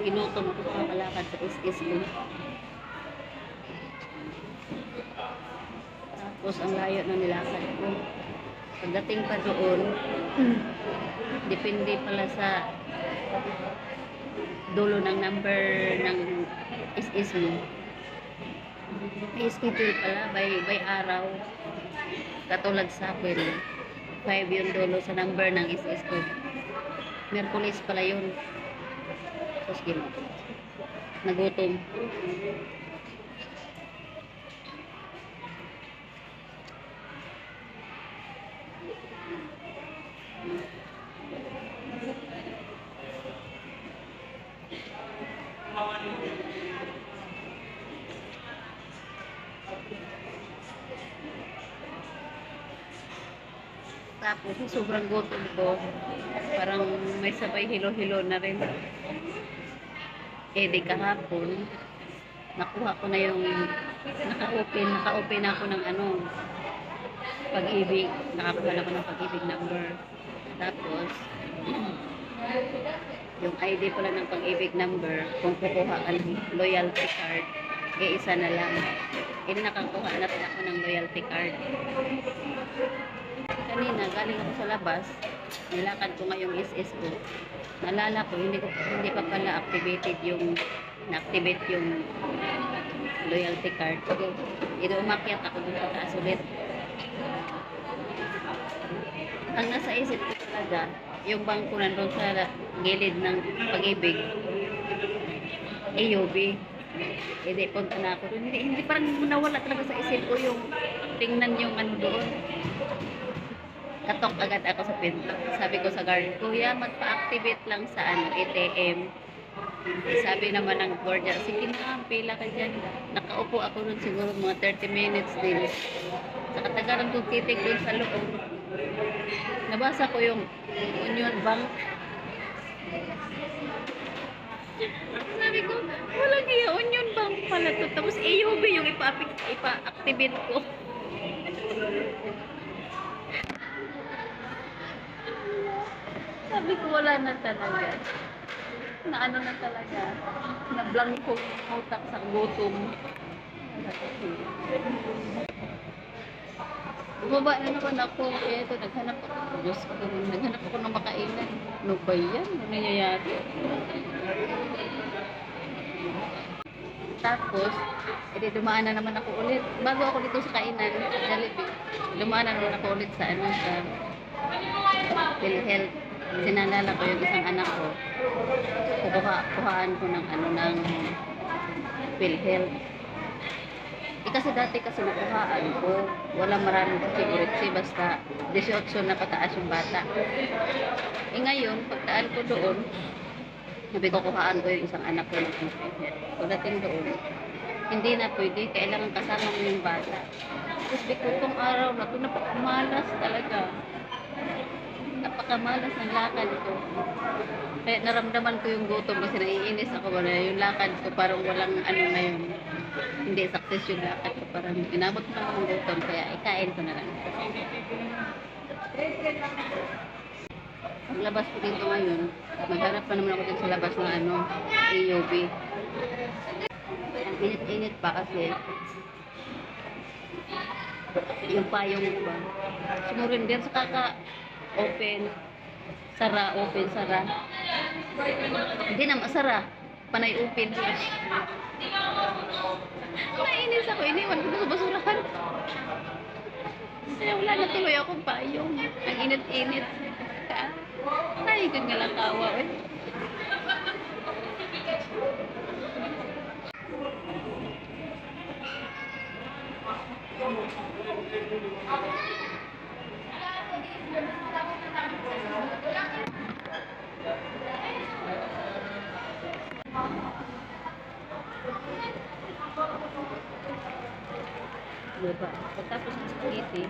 Ginutom ko sa kalakad sa is ko. Tapos ang layo na nilakad ko. Pagdating pa doon, depende pala sa dulo ng number ng is mo. May schedule pala by araw. Katulad sa akin, 5 yung dulo sa number ng is ko. Merkulis pala yun. Tapos nagutom. Tapos sobrang gutom ko, parang may sabay hilo-hilo na rin. Di kahapon nakuha ko na yung naka-open ako ng Pag-ibig, nakakuha na ako ng Pag-ibig number. Tapos yung ID pala ng Pag-ibig number, kung kukuha ka ng loyalty card, isa na lang. Nakakuha na rin ako ng loyalty card. Kanina, galing ako sa labas, nilakad ko ngayong is ko. Nalala ko, hindi pa pala activated na-activate yung loyalty card. Okay. Umakyat ako dun sa taas ulit. Ang nasa isip ko talaga, yung bangko nandun sa gilid ng Pag-ibig, AUB. Hindi, punta na ako doon. Hindi parang nawala talaga sa isip ko yung tingnan yung doon. Katok agad ako sa pinto. Sabi ko sa guard, kuya, magpa-activate lang sa ATM. Sabi naman ng guardia, sige na, pila ka dyan. Nakaupo ako doon siguro mga 30 minutes din. Sa katagalan kong titig doon sa loob. Nabasa ko yung Union Bank. Sabi ko, walang iya, Union Bank pala to. Tapos AUB yung ipa-activate ko. Sabi ko, wala na talaga. Na na talaga. Na-blanko utak sa gutom. Bumaba na naman ako. Kaya ito, naghanap ako. Diyos ko, naghanap ako ng makainan. Ano ba yan? Ano nangyayari? Tapos, dumaan na naman ako ulit. Bago ako dito sa kainan, sa Jollibee, dumaan na naman ako ulit sa sa PhilHealth. Sinalala ko yung isang anak ko. Kuhaan ko ng ng PhilHealth. Kasi dati nakuhaan ko, walang maraming security, basta 18 na pataas yung bata. Ngayon, pagdaan ko doon, sabi ko kuhaan ko yung isang anak ko ng PhilHealth. Pagdating doon, hindi na pwede, kailangan kasama mo yung bata. Tapos itong araw na ito, napakamalas talaga. Napakamalas ng lakad ko. Kaya naramdaman ko yung gutom kasi naiinis ako ba na yung lakad ko parang walang na yun. Hindi success yung lakad ko, parang inabot ko lang ng gutom kaya ikain ko na lang. Paglabas ko dito ngayon, magharap pa naman ako dito sa labas ng AUB. Ang init-init pa kasi yung payong ko ba sumurinder sa open, sara, hindi na masara, panay open. Nainis ako, iniwan ko sa basurahan. Kaya wala na tuloy akong payong. Ang init-init. Ay, kung nga lang kawa. Diba? Pagtapos ng spaghetti,